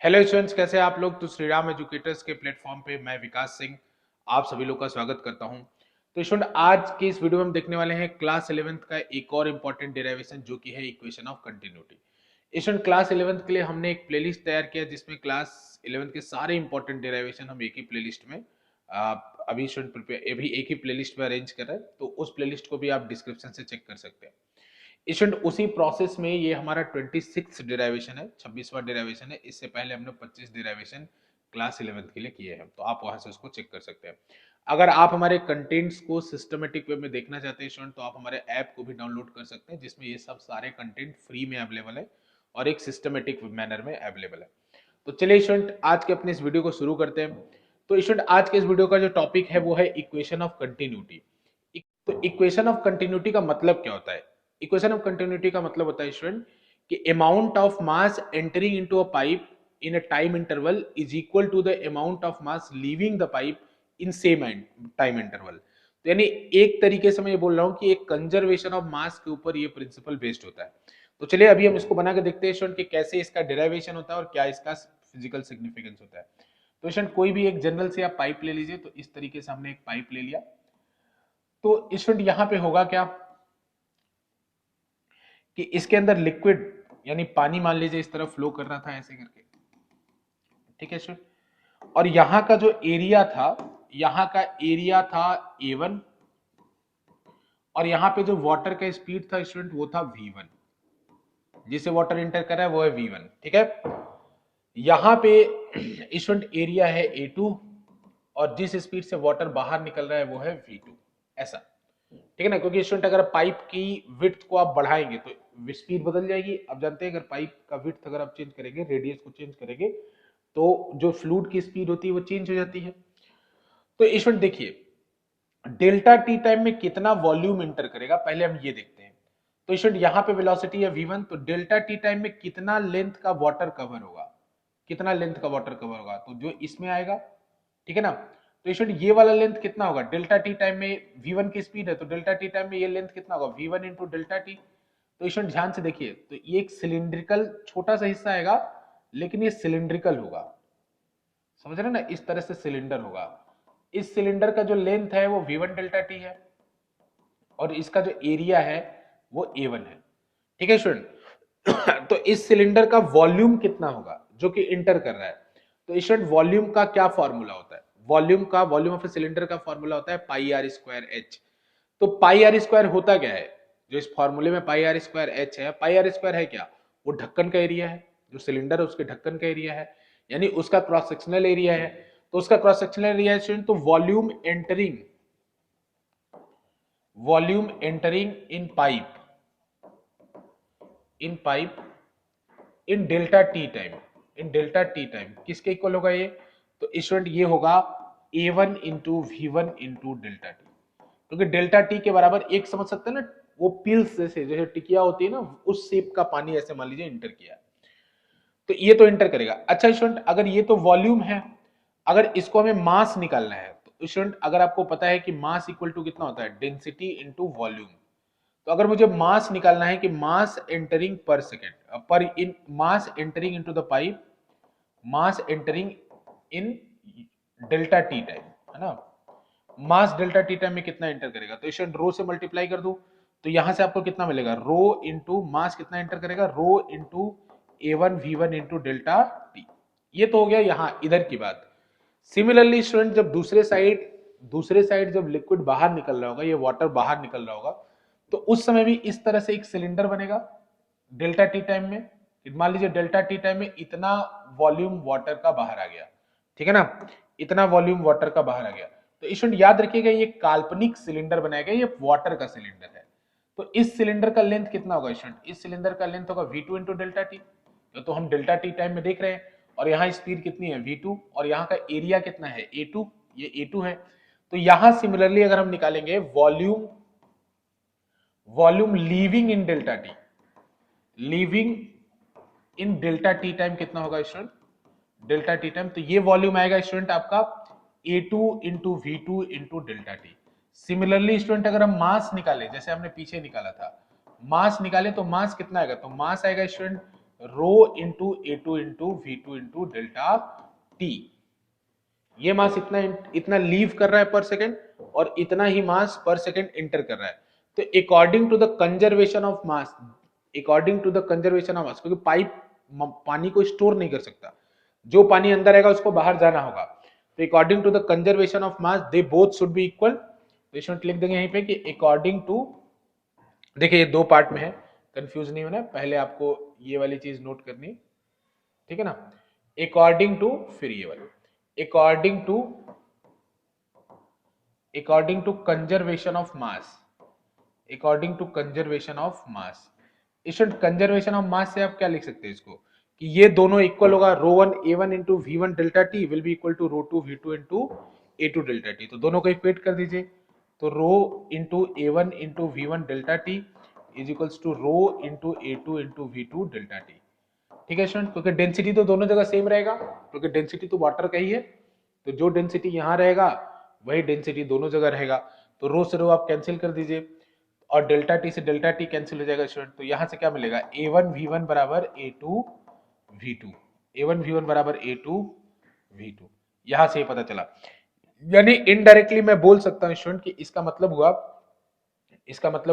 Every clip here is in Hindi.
हेलो स्टूडेंट्स, कैसे हैं आप लोग। तो श्री राम एजुकेटर्स के प्लेटफॉर्म पे मैं विकास सिंह आप सभी लोग का स्वागत करता हूं। तो स्टूडेंट, आज की इस वीडियो में हम देखने वाले हैं क्लास 11th का एक और इम्पॉर्टेंट डेरिवेशन जो कि है equation of continuity. Student, class 11th के लिए हमने एक प्लेलिस्ट तैयार किया जिसमें क्लास 11th के सारे इंपॉर्टेंट डेरिवेशन हम एक ही प्लेलिस्ट में अभी स्टूडेंट अभी एक ही प्लेलिस्ट में अरेंज कर रहे हैं। तो उस प्लेलिस्ट को भी आप डिस्क्रिप्शन से चेक कर सकते हैं। स्टूडेंट, उसी प्रोसेस में ये हमारा 26 डेरिवेशन है, 26वां डेरिवेशन है। इससे पहले हमने 25 डेरिवेशन क्लास 11th के लिए किए हैं, तो आप वहां से उसको चेक कर सकते हैं। अगर आप हमारे कंटेंट्स को सिस्टमेटिक वे में देखना चाहते हैं स्टूडेंट, तो आप हमारे ऐप को भी डाउनलोड कर सकते हैं जिसमें ये सब सारे कंटेंट फ्री में अवेलेबल है और एक सिस्टमेटिक मैनर में अवेलेबल है। तो चलिए स्टूडेंट, आज के अपने इस वीडियो को शुरू करते हैं। तो स्टूडेंट, आज के इस वीडियो का जो टॉपिक है वो है इक्वेशन ऑफ कंटिन्यूटी। तो इक्वेशन ऑफ कंटिन्यूटी का मतलब क्या होता है? इक्वेशन ऑफ कंटिन्यूटी का मतलब होता है स्टूडेंट कि amount of mass entering into a pipe in a time interval is equal to the amount of mass leaving the pipe in same time interval. तो यानी एक तरीके से मैं ये बोल रहा हूं कि एक कंजर्वेशन ऑफ मास के ऊपर ये प्रिंसिपल बेस्ड होता है। तो चलिए अभी हम इसको बना के देखते हैं स्टूडेंट कि कैसे इसका डेरिवेशन होता है और क्या इसका फिजिकल सिग्निफिकेंस होता है। तो स्टूडेंट, कोई भी एक जनरल से आप पाइप ले लीजिए। तो इस तरीके से हमने एक पाइप ले लिया। तो स्टूडेंट, यहां पे होगा क्या कि इसके अंदर लिक्विड यानी पानी मान लीजिए इस तरफ फ्लो कर रहा था ऐसे करके, ठीक है स्टूडेंट। और यहां का जो एरिया था, यहां का एरिया था A1 और यहां पे जो वाटर का स्पीड था स्टूडेंट वो था V1। जिसे वाटर इंटर कर रहा है वो है V1, ठीक है। यहां पे स्टूडेंट एरिया है A2 और जिस स्पीड से वाटर बाहर निकल रहा है वो है V2, ऐसा, ठीक है ना। क्योंकि स्टूडेंट अगर पाइप की विड्थ को आप बढ़ाएंगे तो स्पीड बदल जाएगी। आप जानते हैं अगर पाइप का विड्थ अगर आप चेंज करेंगे, रेडियस को चेंज करेंगे, तो जो फ्लूइड की स्पीड होती है वो चेंज हो जाती है। तो स्टूडेंट देखिए, डेल्टा टी टाइम में कितना वॉल्यूम एंटर करेगा पहले हम ये देखते हैं। तो स्टूडेंट, यहां पे वेलोसिटी है V1, तो डेल्टा टी टाइम में कितना लेंथ का वाटर कवर होगा, कितना लेंथ का वाटर कवर होगा, तो जो इसमें आएगा, ठीक है ना। तो स्टूडेंट, ये वाला लेंथ कितना होगा? डेल्टा टी टाइम में V1 की स्पीड है तो डेल्टा टी टाइम में ये लेंथ कितना होगा? V1 into delta t. तो स्टूडेंट ध्यान से देखिए, तो ये एक सिलिंड्रिकल छोटा सा हिस्सा आएगा लेकिन ये सिलिंड्रिकल होगा, समझ रहे ना, इस तरह से सिलेंडर होगा। इस सिलेंडर का जो लेंथ है वो V1 डेल्टा टी है और इसका जो एरिया है वो A1 है, ठीक है स्टूडेंट। तो इस सिलेंडर का वॉल्यूम कितना होगा जो कि इंटर कर रहा है? तो स्टूडेंट, वॉल्यूम का क्या फॉर्मूला होता है? वॉल्यूम ऑफ ए सिलेंडर का फॉर्मूला होता है पाई आर स्क्वायर एच। तो पाई आर स्क्वायर होता क्या है? जो इस फॉर्मूले में पाई आर स्क्वायर एच है, पाई आर स्क्वायर है क्या? वो ढक्कन का एरिया है, जो सिलेंडर है उसके ढक्कन का एरिया है, यानी उसका क्रॉस सेक्शनल एरिया है। तो उसका क्रॉस सेक्शनल एरिया स्टूडेंट, तो volume entering in pipe in delta t time, in delta t time किसके इक्वल होगा ये? तो स्टूडेंट, ये होगा A1 into V1 into delta T. क्योंकि डेल्टा टी के बराबर एक समझ सकते हैं ना, वो पिल्स जैसे टिकिया होती है ना, उस शेप का पानी ऐसे मान लीजिए इंटर किया, तो ये तो इंटर करेगा। अच्छा स्टूडेंट, अगर ये तो वॉल्यूम है, अगर इसको हमें मास निकालना है, तो स्टूडेंट अगर आपको पता है कि मास इक्वल टू कितना होता है? Density into volume. तो अगर मुझे मास निकालना है कि मास entering per second per in mass entering into the pipe, mass entering in delta t time, है ना, मास डेल्टा टी टाइम में कितना एंटर करेगा? तो स्टूडेंट रो से मल्टीप्लाई कर दो, तो यहां से आपको कितना मिलेगा? रो इंटू मास कितना एंटर करेगा? Rho into A1 V1 into delta t. ये तो हो गया यहां इधर की बात। सिमिलरली स्टूडेंट, जब दूसरे साइड जब लिक्विड बाहर निकल रहा होगा, ये वाटर बाहर निकल रहा होगा, तो उस समय भी इस तरह से एक सिलेंडर बनेगा डेल्टा टी टाइम में। मान लीजिए डेल्टा टी टाइम में इतना वॉल्यूम वाटर का बाहर आ गया, ठीक है ना, इतना वॉल्यूम वाटर का बाहर आ गया। तो स्टूडेंट याद रखिएगा, ये काल्पनिक सिलेंडर बनाया गया, ये वाटर का सिलेंडर है। तो इस सिलेंडर का लेंथ कितना होगा स्टूडेंट? इस सिलेंडर का लेंथ होगा V2 इंटू डेल्टा टी। तो हम डेल्टा टी टाइम में देख रहे हैं, और यहाँ स्पीड कितनी है? V2, और यहाँ का एरिया कितना है? A2, ये A2 है। तो यहां सिमिलरली अगर हम निकालेंगे वॉल्यूम लीविंग इन डेल्टा टी टाइम कितना होगा स्टूडेंट? डेल्टा टी टाइम, तो ये वॉल्यूम आएगा स्टूडेंट आपका A2 into V2 into delta T. Similarly student अगर हम मास निकाले, जैसे हमने पीछे निकाला था, मास निकाले तो मास कितना आएगा? तो मास आएगा student rho into A2 into V2 into delta t. ये मास इतना इतना लीव कर रहा है पर सेकेंड और इतना ही मास पर सेकेंड इंटर कर रहा है। तो according to the conservation of mass, according to the conservation of mass, क्योंकि पाइप पानी को स्टोर नहीं कर सकता, जो पानी अंदर आएगा उसको बाहर जाना होगा। तो according to the conservation of mass they both should be equal. तो इसमें लिख देंगे यहीं पे कि अकॉर्डिंग टू, देखिए ये दो पार्ट में है, कंफ्यूज नहीं होना, पहले आपको ये वाली चीज नोट करनी, ठीक है ना। अकॉर्डिंग टू, फिर ये वाली, according to conservation of mass, according to conservation of mass. Student conservation of mass से आप क्या लिख सकते हैं इसको, कि ये दोनों इक्वल होगा, ρ1 A1 into V1 delta t will be equal to ρ2 V2 into A2 delta t. तो दोनों को इक्वेट कर दीजिए, तो rho into A1 into V1 delta t is equals to rho into A2 into V2 delta t. ठीक है स्टूडेंट, क्योंकि डेंसिटी तो दोनों जगह सेम रहेगा, क्योंकि डेंसिटी तो वाटर का ही है, तो जो डेंसिटी यहाँ रहेगा वही डेंसिटी दोनों जगह रहेगा। तो रो से रो आप कैंसिल कर दीजिए और डेल्टा टी से डेल्टा टी कैंसिल हो जाएगा स्टूडेंट। तो यहां से क्या मिलेगा, A1 V1 बराबर A2 V2, A1 V1 बराबर A2 V2। यहां से पता चला, यानी इनडायरेक्टली मैं बोल सकता हूं स्टूडेंट कि इसका मतलब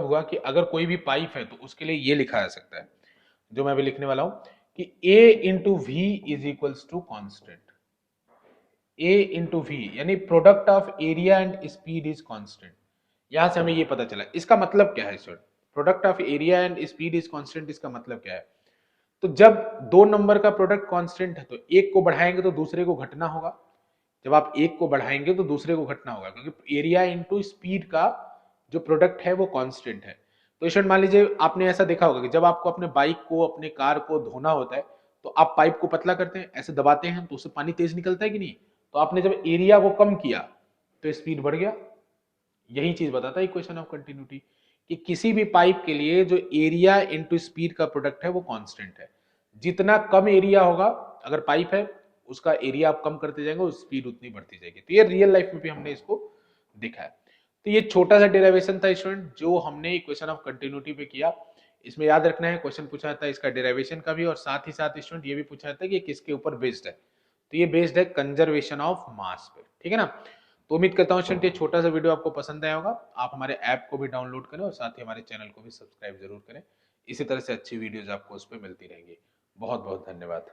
हुआ कि अगर कोई भी पाइप है तो उसके लिए ये लिखा जा सकता है, जो मैं अभी लिखने वाला हूं, कि A into V is equals to constant, A into V यानी product of area and speed is constant. यहां से हमें ये पता चला, इसका मतलब क्या है student, product of area and speed is constant, इसका मतलब क्या है। तो जब दो नंबर का प्रोडक्ट कांस्टेंट है तो एक को बढ़ाएंगे तो दूसरे को घटना होगा, जब आप एक को बढ़ाएंगे तो दूसरे को घटना होगा, क्योंकि एरिया इंटू स्पीड का जो प्रोडक्ट है वो कांस्टेंट है। तो स्टूडेंट मान लीजिए आपने ऐसा देखा होगा कि जब आपको अपने बाइक को, अपने कार को धोना होता है तो आप पाइप को पतला करते हैं, ऐसे दबाते हैं तो उससे पानी तेज निकलता है कि नहीं। तो आपने जब एरिया को कम किया तो स्पीड बढ़ गया। यही चीज बताता है इक्वेशन ऑफ कंटिन्यूटी, कि किसी भी पाइप के लिए जो एरिया इंटू स्पीड का प्रोडक्ट है वो कांस्टेंट है। जितना कम एरिया होगा अगर पाइप है, उसका एरिया आप कम करते जाएंगे, उस स्पीड उतनी बढ़ती जाएगी। तो ये रियल लाइफ में भी हमने इसको देखा है। तो ये छोटा सा डेरिवेशन था स्टूडेंट जो हमने इक्वेशन ऑफ कंटिन्यूटी पे किया। इसमें याद रखना है क्वेश्चन पूछा था इसका डेरिवेशन का भी, और साथ ही साथ स्टूडेंट ये भी पूछा था कि किसके ऊपर बेस्ड है। तो ये बेस्ड है कंजर्वेशन ऑफ मास पे, ठीक है ना। तो उम्मीद करता हूँ स्टूडेंट ये छोटा सा वीडियो आपको पसंद आया होगा। आप हमारे ऐप को भी डाउनलोड करें और साथ ही हमारे चैनल को भी सब्सक्राइब जरूर करें। इसी तरह से अच्छी वीडियोज आपको उस पर मिलती रहेंगी। बहुत बहुत धन्यवाद।